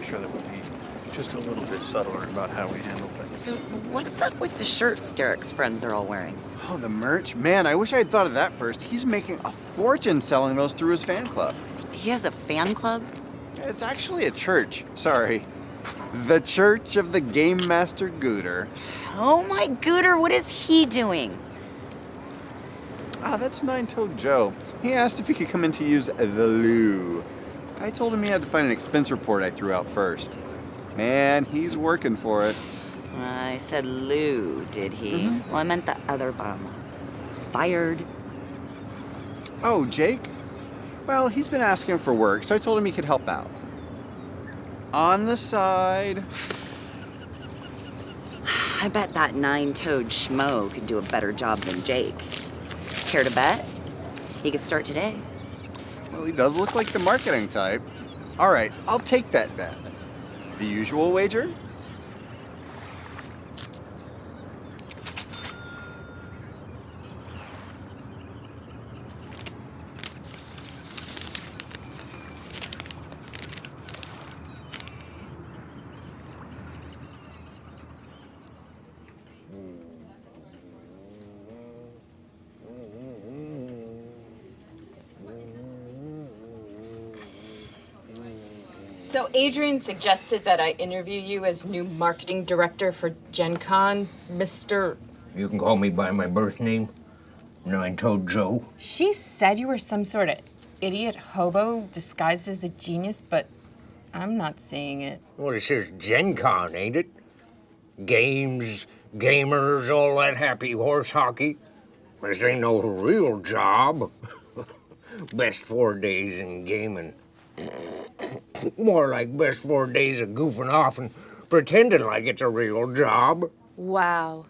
sure that we'll be just a little bit subtler about how we handle things. So what's up with the shirts Derek's friends are all wearing? Oh, the merch? Man, I wish I had thought of that first. He's making a fortune selling those through his fan club. He has a fan club? It's actually a church. Sorry. The Church of the Game Master Gooter. Oh my Gooter, what is he doing? Ah, that's Nine-Toed Joe. He asked if he could come in to use the loo. I told him he had to find an expense report I threw out first. Man, he's working for it. I said Lou, did he? Well, I meant the other bum. Fired. Oh, Jake? Well, he's been asking for work, so I told him he could help out. On the side. I bet that nine-toed schmo could do a better job than Jake. Care to bet? He could start today. Well, he does look like the marketing type. All right, I'll take that bet. The usual wager? So Adrian suggested that I interview you as new marketing director for Gen Con, Mr. You can call me by my birth name, Nine-Toed Joe. She said you were some sort of idiot hobo disguised as a genius, but I'm not seeing it. Well, this is Gen Con, ain't it? Games, gamers, all that happy horse hockey. This ain't no real job. Best 4 days in gaming. More like best 4 days of goofing off and pretending like it's a real job. Wow.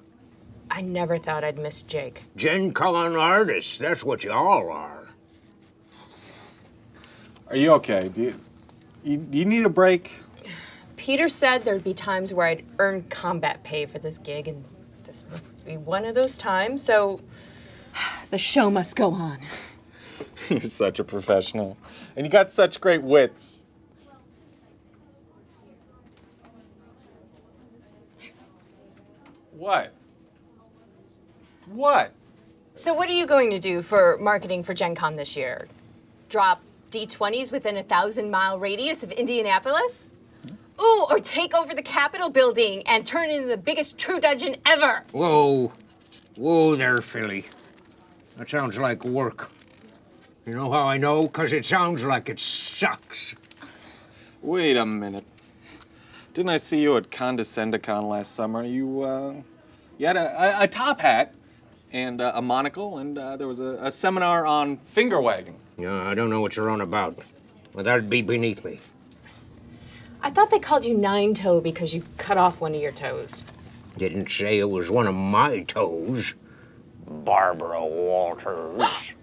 I never thought I'd miss Jake. Gen Con artists, that's what you all are. Are you okay? Do you need a break? Peter said there'd be times where I'd earn combat pay for this gig, and this must be one of those times, so the show must go on. You're such a professional. And you got such great wits. What? What? So what are you going to do for marketing for Gen Con this year? Drop D20s within a 1,000-mile radius of Indianapolis? Ooh, or take over the Capitol building and turn it into the biggest true dungeon ever? Whoa. Whoa there, Philly. That sounds like work. You know how I know? 'Cause it sounds like it sucks. Wait a minute. Didn't I see you at Condescendicon last summer? You had a top hat and a monocle, and there was a seminar on finger wagging. Yeah, I don't know what you're on about. Well, that'd be beneath me. I thought they called you Nine-Toe because you cut off one of your toes. Didn't say it was one of my toes. Barbara Walters.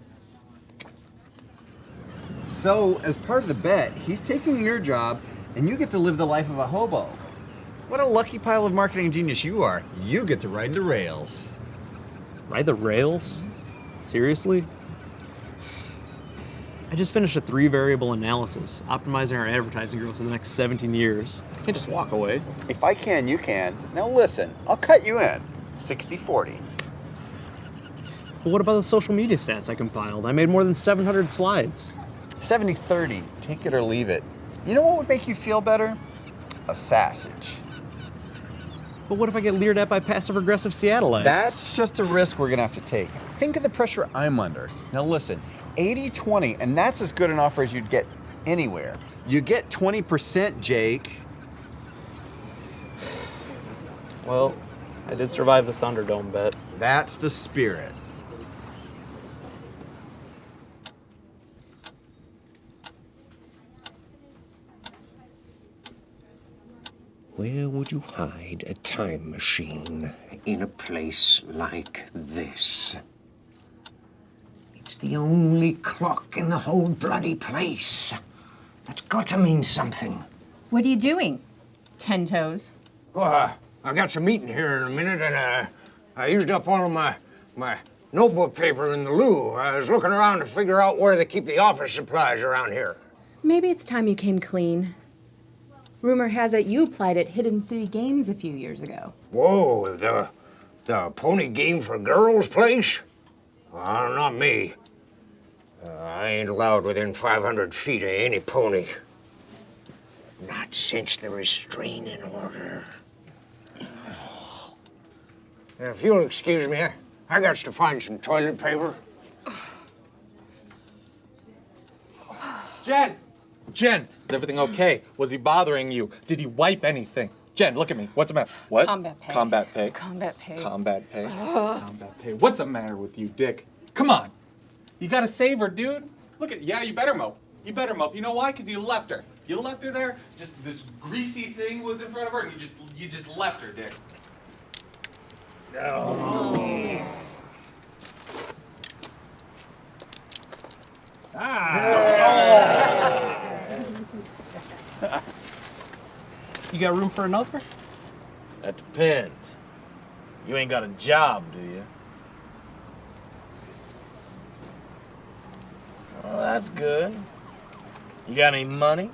So, as part of the bet, he's taking your job, and you get to live the life of a hobo. What a lucky pile of marketing genius you are. You get to ride the rails. Ride the rails? Seriously? I just finished a 3-variable analysis, optimizing our advertising growth for the next 17 years. I can't just walk away. If I can, you can. Now listen, I'll cut you in. 60-40. But what about the social media stats I compiled? I made more than 700 slides. 70-30. Take it or leave it. You know what would make you feel better? A sausage. But what if I get leered at by passive-aggressive Seattleites? That's just a risk we're gonna have to take. Think of the pressure I'm under. Now listen, 80-20, and that's as good an offer as you'd get anywhere. You get 20%, Jake. Well, I did survive the Thunderdome bet. That's the spirit. Where would you hide a time machine in a place like this? It's the only clock in the whole bloody place. That's got to mean something. What are you doing? 10 toes. Well, I got some meeting here in a minute, and I used up all of my notebook paper in the loo. I was looking around to figure out where they keep the office supplies around here. Maybe it's time you came clean. Rumor has it you applied at Hidden City Games a few years ago. Whoa, the pony game for girls place? Not me. I ain't allowed within 500 feet of any pony. Not since the restraining order. If you'll excuse me, I got to find some toilet paper. Jen! Jen, is everything okay? Was he bothering you? Did he wipe anything? Jen, look at me. What's the matter? What? Combat pay. Combat pay. Combat pay. Combat pay. Combat pay. What's the matter with you, Dick? Come on. You gotta save her, dude. Look at, yeah, you better mope. You better mope. You know why? Because you left her. You left her there. Just this greasy thing was in front of her, and you just left her, Dick. You got room for another? That depends. You ain't got a job, do you? Well, that's good. You got any money?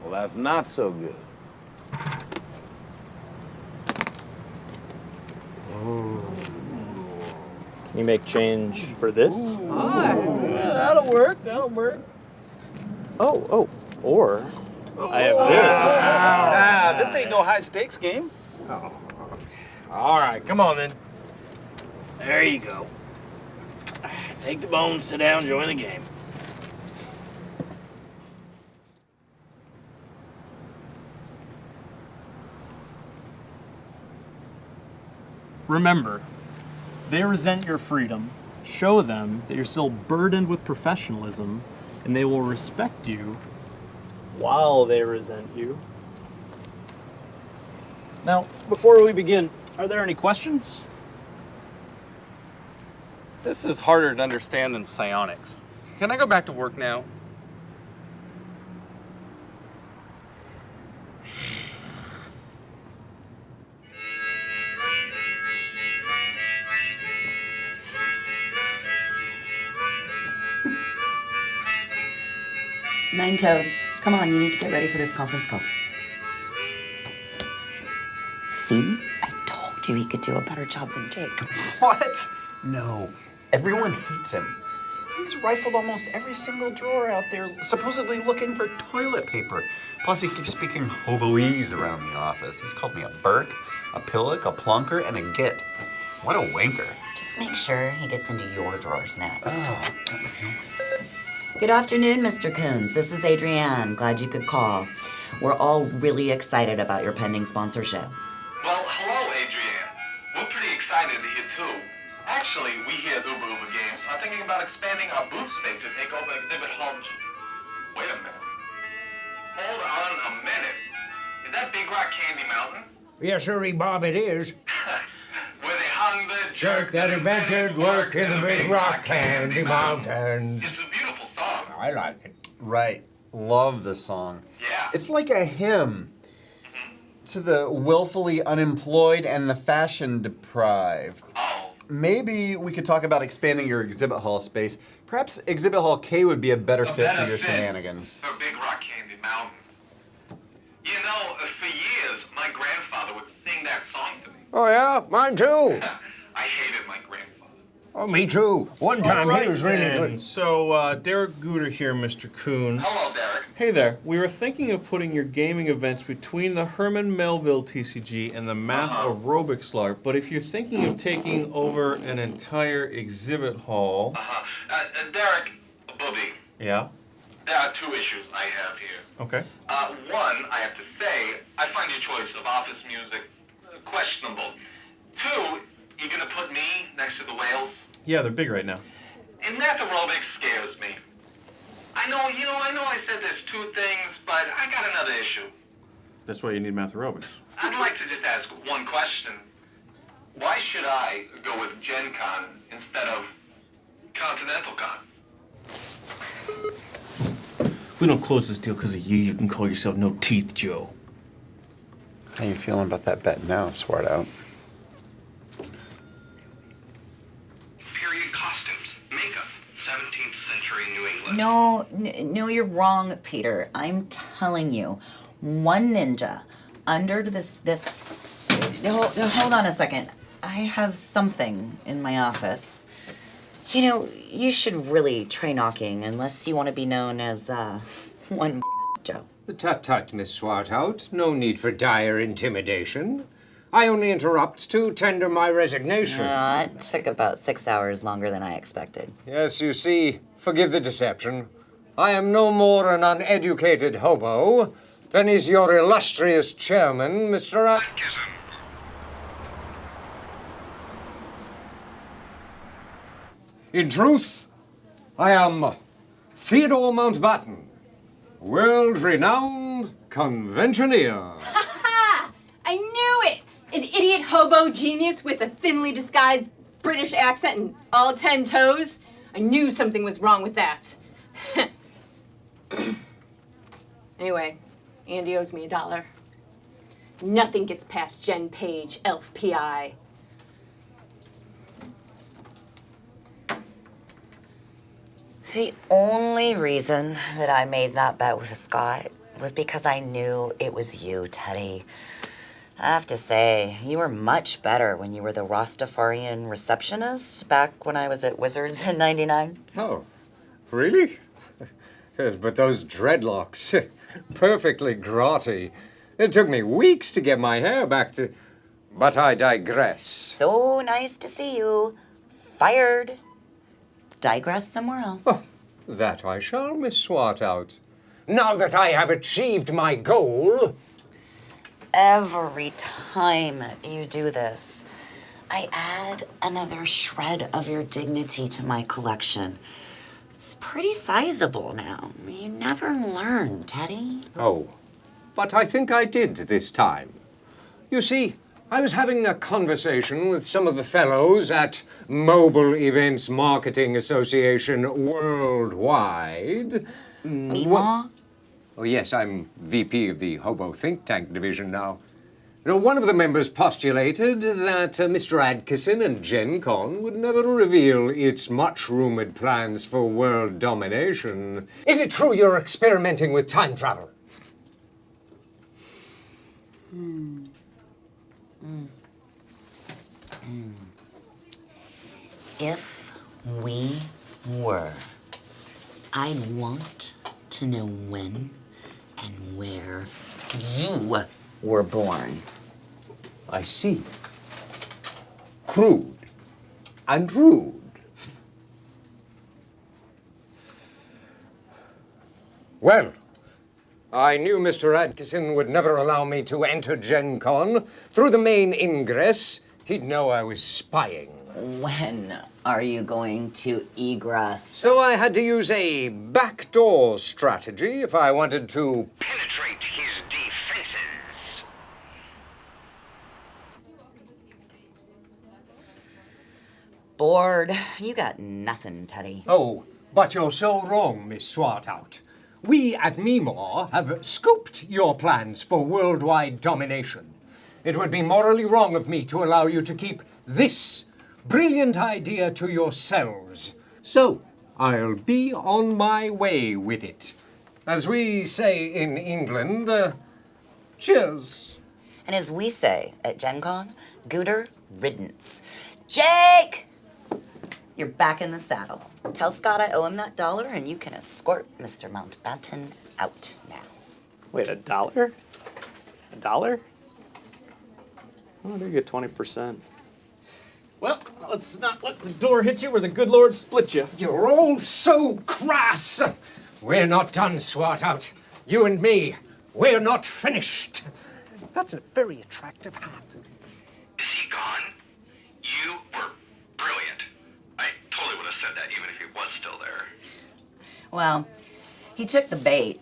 Well, that's not so good. Can you make change for this? Yeah, that'll work. That'll work. Oh, or I have this. This ain't no high stakes game. All right, come on then. There you go. Take the bones, sit down, join the game. Remember, they resent your freedom. Show them that you're still burdened with professionalism, and they will respect you while they resent you. Now, before we begin, are there any questions? This is harder to understand than psionics. Can I go back to work now? Nine-Toed, come on, you need to get ready for this conference call. See? I told you he could do a better job than Jake. What? No. Everyone hates him. He's rifled almost every single drawer out there, supposedly looking for toilet paper. Plus, he keeps speaking hoboese around the office. He's called me a Burke, a Pillock, a Plunker, and a Git. What a wanker. Just make sure he gets into your drawers next. Good afternoon, Mr. Coons. This is Adrienne. Glad you could call. We're all really excited about your pending sponsorship. Well, hello, Adrienne. We're pretty excited here, too. Actually, we here at Uber Games are thinking about expanding our booth space to take over exhibit hall. Wait a minute. Hold on a minute. Is that Big Rock Candy Mountain? Yes, sir, Bob, it is. Where they hung the Jerk that invented work in the Big Rock Candy Mountains. It's a beautiful song. I like it. Right. Love the song. Yeah. It's like a hymn to the willfully unemployed and the fashion deprived. Oh. Maybe we could talk about expanding your exhibit hall space. Perhaps exhibit hall K would be a better fit for your shenanigans. For Big Rock Candy Mountain. You know, for years, my grandfather would sing that song to me. Oh, yeah? Mine too. I hated my grandfather. Oh, me too. One time he was really good. So, Derek Gooder here, Mr. Coons. Hello, Derek. Hey there. We were thinking of putting your gaming events between the Herman Melville TCG and the Math Aerobics LARP, but if you're thinking of taking over an entire exhibit hall... Derek, Booby, Yeah? there are two issues I have here. Okay. One, I have to say, I find your choice of office music questionable. Two, you're gonna put me next to the whales? Yeah, they're big right now. And Math Aerobics scares me. I know I said there's two things, but I got another issue. That's why you need Math Aerobics. I'd like to just ask one question. Why should I go with GenCon instead of Continental Con? If we don't close this deal because of you, you can call yourself No Teeth Joe. How you feeling about that bet now, Swart Out? Period costumes, makeup, 17th century New England. No, you're wrong, Peter. I'm telling you, one ninja under this. Hold on a second. I have something in my office. You know, you should really try knocking, unless you want to be known as one Joe. Tut, Miss Swartout. No need for dire intimidation. I only interrupt to tender my resignation. It took about 6 hours longer than I expected. Yes, you see, forgive the deception. I am no more an uneducated hobo than is your illustrious chairman, Mr. Adkison. In truth, I am Theodore Mountbatten, world-renowned conventioneer. I knew it! An idiot hobo genius with a thinly disguised British accent and all 10 toes. I knew something was wrong with that. Anyway, Andy owes me $1. Nothing gets past Jen Page, Elf PI. The only reason that I made that bet with Scott was because I knew it was you, Teddy. I have to say, you were much better when you were the Rastafarian receptionist back when I was at Wizards in '99. Oh, really? Yes, but those dreadlocks, perfectly grotty. It took me weeks to get my hair back to... But I digress. So nice to see you. Fired. Digress somewhere else. Oh, that I shall, Miss Swartout. Now that I have achieved my goal... Every time you do this, I add another shred of your dignity to my collection. It's pretty sizable now. You never learn, Teddy. Oh, but I think I did this time. You see, I was having a conversation with some of the fellows at Mobile Events Marketing Association Worldwide. Meemaw? Oh, yes, I'm VP of the Hobo Think Tank division now. You know, one of the members postulated that Mr. Adkison and GenCon would never reveal its much-rumored plans for world domination. Is it true you're experimenting with time travel? If we were, I'd want to know when and where you were born. I see. Crude and rude. Well, I knew Mr. Adkison would never allow me to enter GenCon. Through the main ingress, he'd know I was spying. When are you going to egress? So I had to use a backdoor strategy if I wanted to Penetrate his defenses. Bored. You got nothing, Teddy. Oh, but you're so wrong, Miss Swartout. We at Meemaw have scooped your plans for worldwide domination. It would be morally wrong of me to allow you to keep this brilliant idea to yourselves. So, I'll be on my way with it. As we say in England, cheers. And as we say at GenCon, Gooder riddance. Jake! You're back in the saddle. Tell Scott I owe him that $1 and you can escort Mr. Mountbatten out now. Wait, $1? $1? Oh, they get 20%. Well, let's not let the door hit you or the good Lord split you. You're all so crass. We're not done, Swartout. You and me, we're not finished. That's a very attractive hat. Is he gone? You were brilliant. I totally would have said that even if he was still there. Well, he took the bait,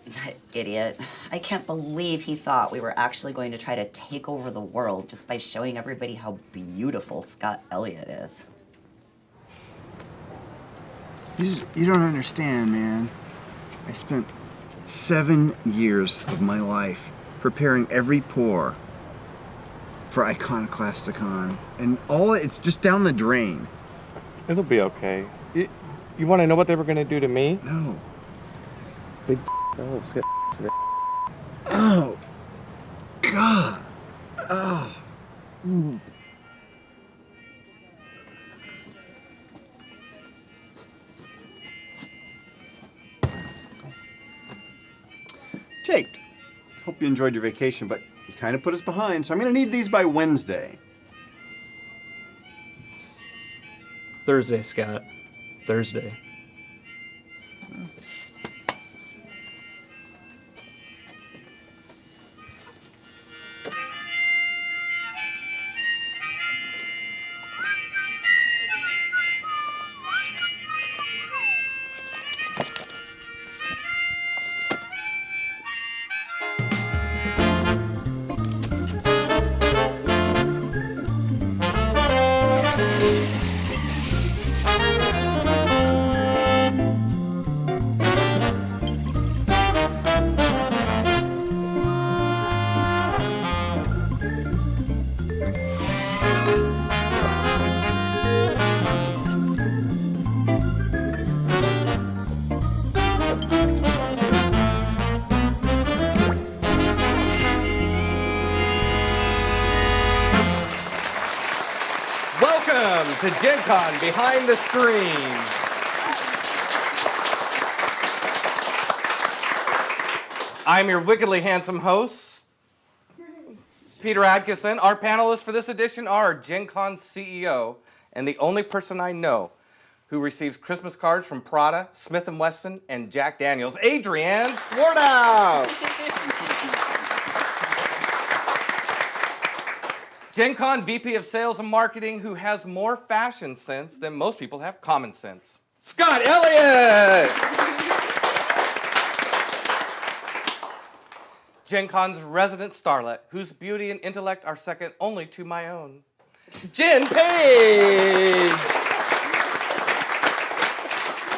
idiot. I can't believe he thought we were actually going to try to take over the world just by showing everybody how beautiful Scott Elliott is. You don't understand, man. I spent 7 years of my life preparing every pore for Iconoclasticon, and it's just down the drain. It'll be okay. You want to know what they were going to do to me? No. Big oh, shit. Oh, God. Oh. Jake, hope you enjoyed your vacation, but you kind of put us behind, so I'm going to need these by Wednesday. Thursday, Scott. Thursday. Welcome to Gen Con Behind the Screen. I'm your wickedly handsome host, Peter Adkison. Our panelists for this edition are Gen Con CEO and the only person I know who receives Christmas cards from Prada, Smith & Wesson, and Jack Daniels, Adrienne Swartout. Gen Con VP of Sales and Marketing, who has more fashion sense than most people have common sense, Scott Elliott. Gen Con's resident starlet, whose beauty and intellect are second only to my own, Jen Page.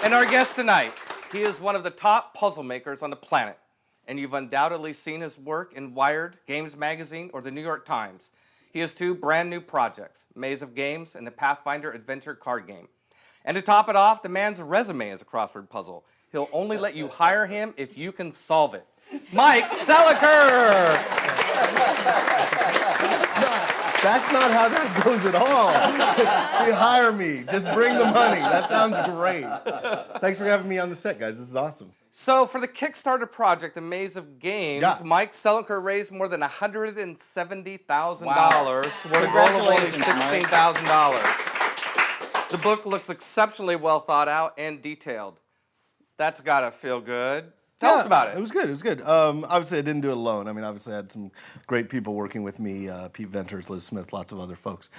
And our guest tonight, he is one of the top puzzle makers on the planet, and you've undoubtedly seen his work in Wired, Games Magazine, or the New York Times. He has two brand new projects, Maze of Games and the Pathfinder adventure card game. And to top it off, the man's resume is a crossword puzzle. He'll only let you hire him if you can solve it. Mike Seliker! That's not how that goes at all. You hire me. Just bring the money. That sounds great. Thanks for having me on the set, guys. This is awesome. So for the Kickstarter project, The Maze of Games, Yeah. Mike Seliker raised more than $170,000 toward a goal of only $16,000. The book looks exceptionally well thought out and detailed. That's gotta feel good. Tell us about it. It was good. It was good. Obviously, I didn't do it alone. I mean, obviously, I had some great people working with me, Pete Venters, Liz Smith, lots of other folks.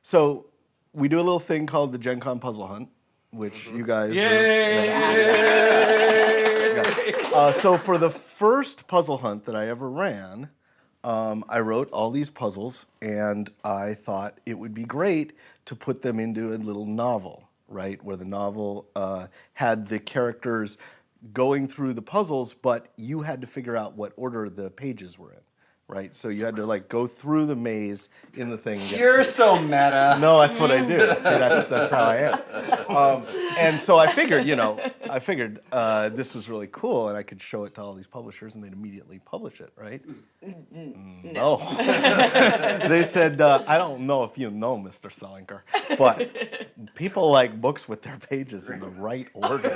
So we do a little thing called the Gen Con Puzzle Hunt, which you guys... So for the first puzzle hunt that I ever ran, I wrote all these puzzles, and I thought it would be great to put them into a little novel, right? Where the novel had the characters going through the puzzles, but you had to figure out what order the pages were in, right? So you had to like go through the maze in the thing. You're so meta. No, that's what I do. See, that's how I am. And so I figured, this was really cool, and I could show it to all these publishers, and they'd immediately publish it, right? No. They said, I don't know if you know, Mr. Selinger, but people like books with their pages in the right order. This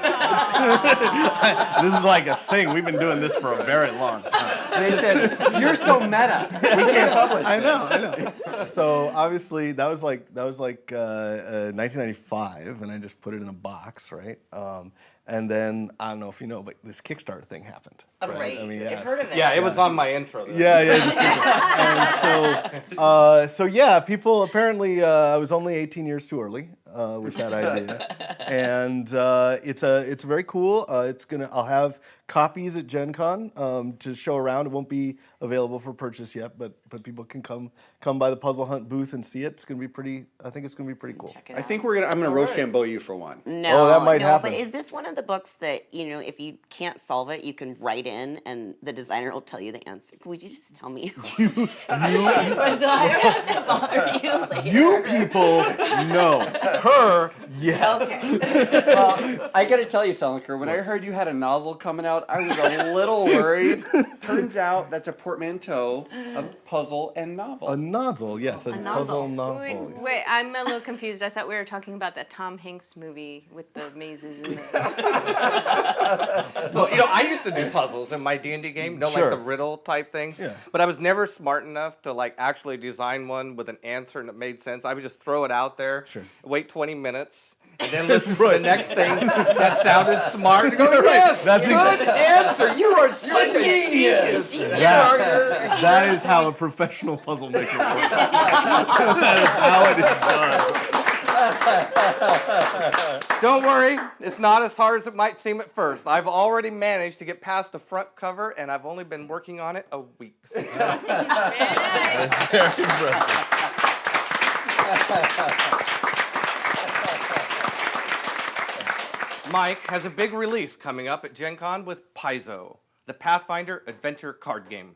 is like a thing. We've been doing this for a very long time. They said, you're so meta. We can't publish I this. know. So obviously that was like 1995, and I just put it in a box, right? And then I don't know if you know, but this Kickstarter thing happened. Right. I mean, I've heard of it. Yeah, it was on my intro. Though. Yeah. And so yeah, people apparently I was only 18 years too early with that idea, and it's very cool. I'll have copies at Gen Con to show around. It won't be available for purchase yet, but people can come by the Puzzle Hunt booth and see it. It's gonna be pretty. I think it's gonna be pretty cool. Check it I out. think I'm gonna Rochambeau you for one. No, that might happen. But is this one of the books that, if you can't solve it, you can write in and the designer will tell you the answer? Would you just tell me? So I don't have to bother you later. You people know. her, yes. Well, I gotta tell you, Selinker, when I heard you had a nozzle coming out, I was a little worried. Turns out that's a portmanteau of puzzle and novel. A nozzle, yes, a puzzle novel. Wait, I'm a little confused. I thought we were talking about that Tom Hanks movie with the mazes in it. So, I used to do puzzles in my D&D game, like Sure. the riddle type things. Yeah. But I was never smart enough to like actually design one with an answer and it made sense. I would just throw it out there, wait 20 minutes, and then listen to the next thing that sounded smart and go, yes, That's good answer. You are such a genius. That is how a professional puzzle maker works. That is how it is done. Don't worry, it's not as hard as it might seem at first. I've already managed to get past the front cover, and I've only been working on it a week. That's very impressive. Mike has a big release coming up at Gen Con with PAIZO, the Pathfinder adventure card game.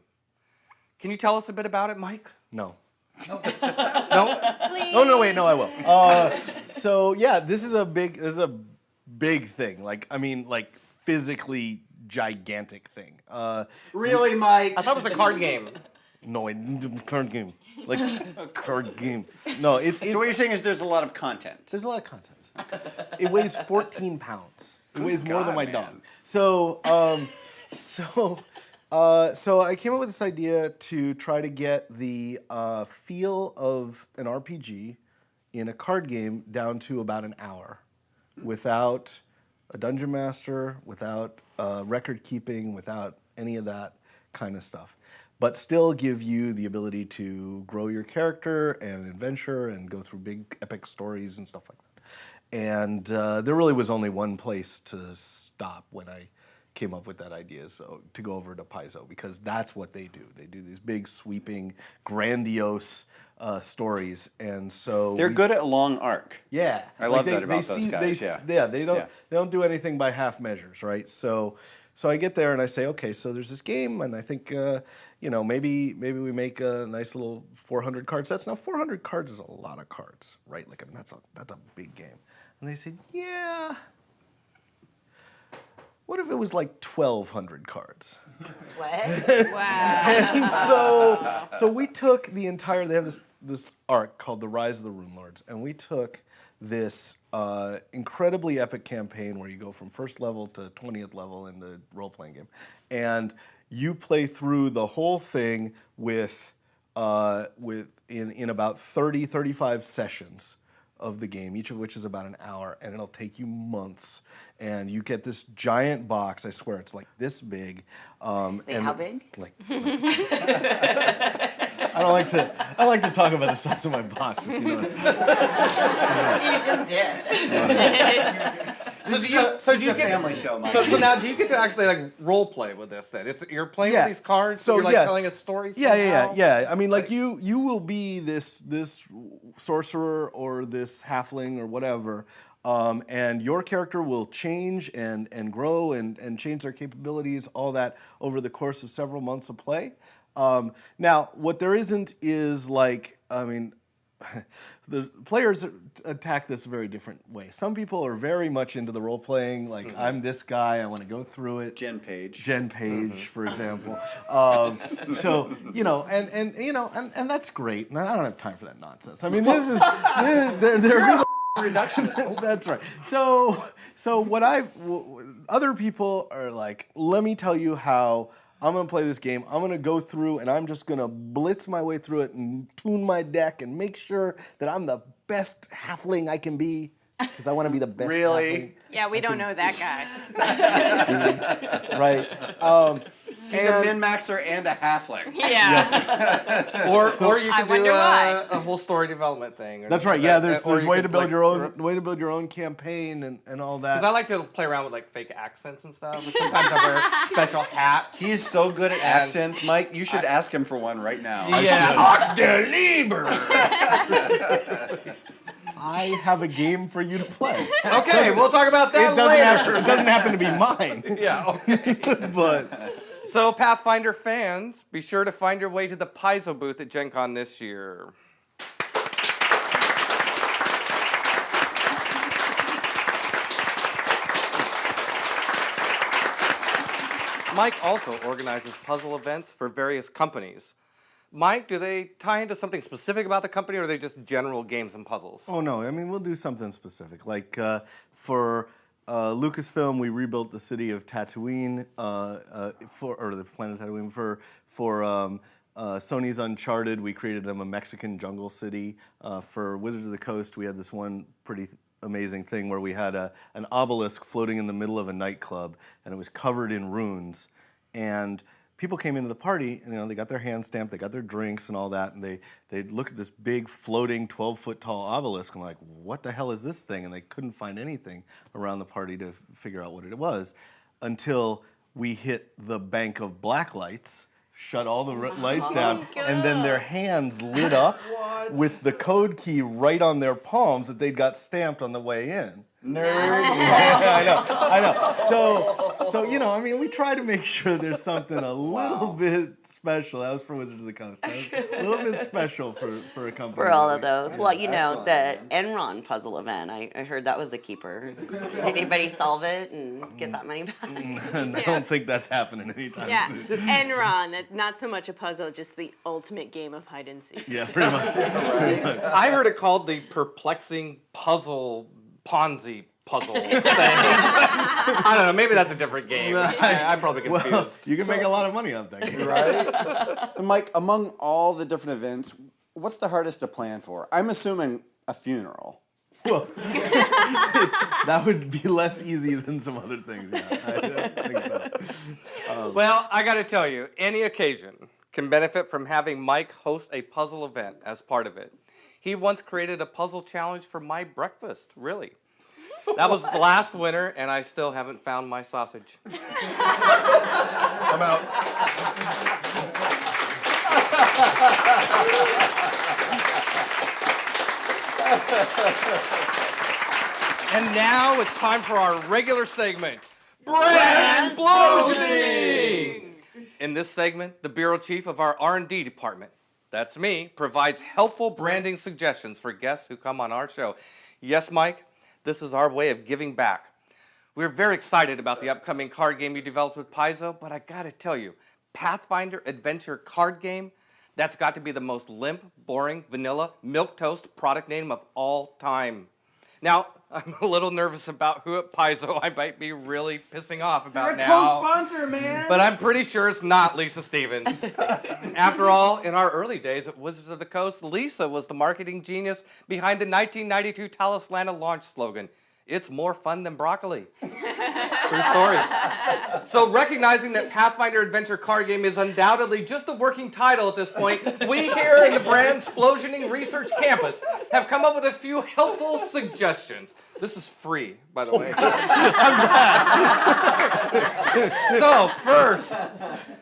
Can you tell us a bit about it, Mike? No. No? Please. Oh no! Wait, no, I will. So yeah, this is a big thing. Like physically gigantic thing. Really, Mike? I thought it was a card game. No, card game. Like a card game. No, it's. So what you're saying is there's a lot of content. There's a lot of content. It weighs 14 pounds. It weighs more than God, my man. dog. So I came up with this idea to try to get the feel of an RPG in a card game down to about an hour, without a dungeon master, without record keeping, without any of that kind of stuff, but still give you the ability to grow your character and adventure and go through big epic stories and stuff like that. And there really was only one place to stop when I came up with that idea, so to go over to PAIZO, because that's what they do. They do these big, sweeping, grandiose stories, and so They're good at long arc. Yeah, I love that about those guys, They don't do anything by half measures, right? So I get there and I say, okay, so there's this game, and I think maybe we make a nice little 400 card sets. Now 400 cards is a lot of cards, right? Like that's a big game. And they said, yeah. What if it was like 1,200 cards? What? Wow. And so we took the entire. They have this arc called The Rise of the Rune Lords, and we took this incredibly epic campaign where you go from first level to 20th level in the role-playing game, and you play through the whole thing in about 35 sessions of the game, each of which is about an hour, and it'll take you months. And you get this giant box. I swear it's like this big. Wait, how big? Like, I don't like to talk about the size of my box. If you know. You just did. So do you get family show, Mike. So now do you get to actually like role play with this then? You're playing Yeah. with these cards, So, you're like yeah. telling a story somehow? Yeah. I mean, like you will be this sorcerer or this halfling or whatever, and your character will change and grow and change their capabilities, all that over the course of several months of play. Now, what there isn't is like, I mean, the players attack this a very different way. Some people are very much into the role playing, like I'm this guy, I want to go through it. Jen Page, for example. So and that's great. And I don't have time for that nonsense. I mean, they're reductionist. That's right. So what other people are like, let me tell you how I'm going to play this game. I'm going to go through and I'm just going to blitz my way through it and tune my deck and make sure that I'm the best halfling I can be, because I want to be the best halfling. Yeah, we don't know that guy. Right. he's a min-maxer and a halfling. Yeah. Or you I could wonder do why. a whole story development thing. That's right. Yeah, there's way to build your own campaign and all that. Because I like to play around with like fake accents and stuff. But sometimes I wear special hats. He's so good at accents, Mike. You should ask him for one right now. Yeah. I have a game for you to play. Okay, we'll talk about that later. It doesn't happen to be mine. Yeah. Okay. But So, Pathfinder fans, be sure to find your way to the PAIZO booth at Gen Con this year. Mike also organizes puzzle events for various companies. Mike, do they tie into something specific about the company, or are they just general games and puzzles? Oh no, I mean we'll do something specific. Like for Lucasfilm, we rebuilt the city of Tatooine or the planet Tatooine. For Sony's Uncharted, we created them a Mexican jungle city. For Wizards of the Coast, we had this one pretty amazing thing where we had an obelisk floating in the middle of a nightclub, and it was covered in runes. And people came into the party, and they got their hand stamped, they got their drinks and all that, and they looked at this big floating 12-foot tall obelisk and like, what the hell is this thing? And they couldn't find anything around the party to figure out what it was until we hit the bank of black lights, shut all the lights down, and then their hands lit up with the code key right on their palms that they'd got stamped on the way in. Nerd. I know. So I mean, we try to make sure there's something a little bit special. That was for Wizards of the Coast. That was a little bit special for a company. For all of those. Well, the Enron puzzle event, I heard that was a keeper. Did anybody solve it and get that money back? I don't think that's happening anytime soon. Enron, not so much a puzzle, just the ultimate game of hide and seek. Yeah, pretty much. I heard it called the perplexing puzzle Ponzi puzzle thing. I don't know, maybe that's a different game. I'm probably confused. Well, you can make a lot of money on that game. Right? And Mike, among all the different events, what's the hardest to plan for? I'm assuming a funeral. Well, that would be less easy than some other things. Yeah, I think so. Well, I got to tell you, any occasion can benefit from having Mike host a puzzle event as part of it. He once created a puzzle challenge for my breakfast, really. That was last winter, and I still haven't found my sausage. I'm out. And now it's time for our regular segment, Brand Explosioning! In this segment, the bureau chief of our R&D department, that's me, provides helpful branding suggestions for guests who come on our show. Yes, Mike, this is our way of giving back. We're very excited about the upcoming card game you developed with PAIZO, but I gotta tell you, Pathfinder Adventure Card Game, that's got to be the most limp, boring, vanilla, milquetoast product name of all time. Now, I'm a little nervous about who at PAIZO I might be really pissing off about now. You're a co-sponsor, man! But I'm pretty sure it's not Lisa Stevens. After all, in our early days at Wizards of the Coast, Lisa was the marketing genius behind the 1992 Talislanta launch slogan, "It's more fun than broccoli." True story. So recognizing that Pathfinder Adventure Card Game is undoubtedly just a working title at this point, we here in the Brand Explosioning Research Campus have come up with a few helpful suggestions. This is free, by the way. So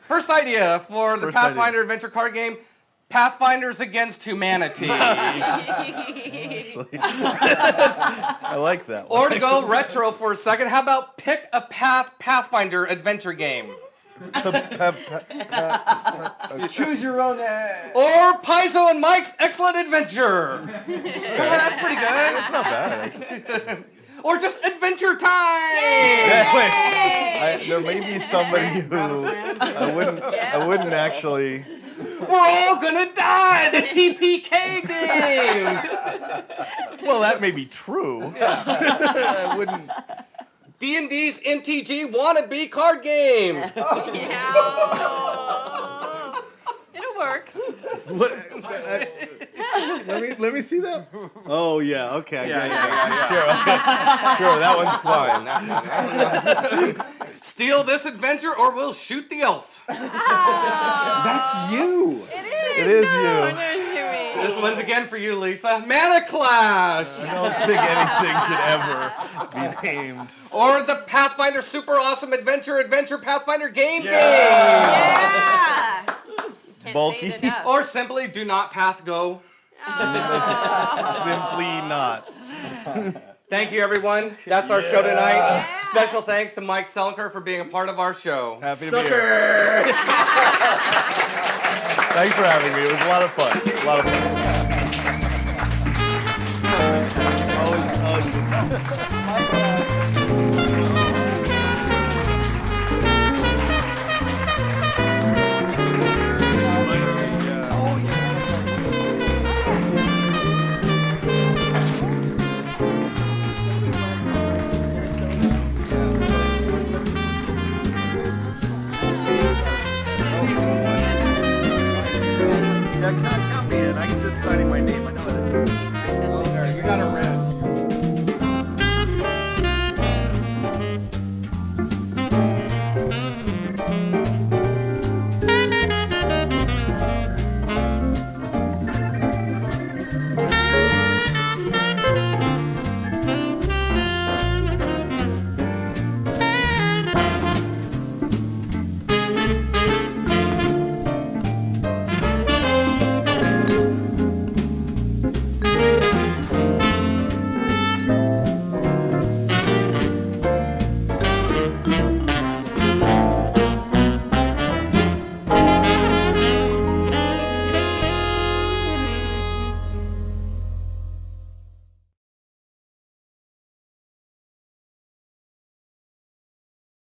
first idea for the Pathfinder Adventure Card Game, Pathfinders Against Humanity. I like that one. Or to go retro for a second, how about Pick a Pathfinder adventure game? Choose your own. Or Paizo and Mike's Excellent Adventure. That's pretty good. It's not bad. Or just Adventure Time. There may be somebody who I wouldn't actually. We're all gonna die. The TPK game. Well, that may be true. I wouldn't. D&D's MTG wannabe card game. It'll work. What? Let me see that. Oh yeah. Okay. I got it. Sure. That one's fine. Steal this adventure, or we'll shoot the elf. That's you. It is you. This one's again for you, Lisa. Mana Clash. I don't think anything should ever be named. Or the Pathfinder Super Awesome Adventure Pathfinder Game Game. Yeah. Bulky. Or simply Do Not Path Go. Simply not. Thank you, everyone. That's our show tonight. Special thanks to Mike Selinker for being a part of our show. Happy to be here. Thanks for having me. It was a lot of fun. Always fun. count me in. I can just signing my name. I know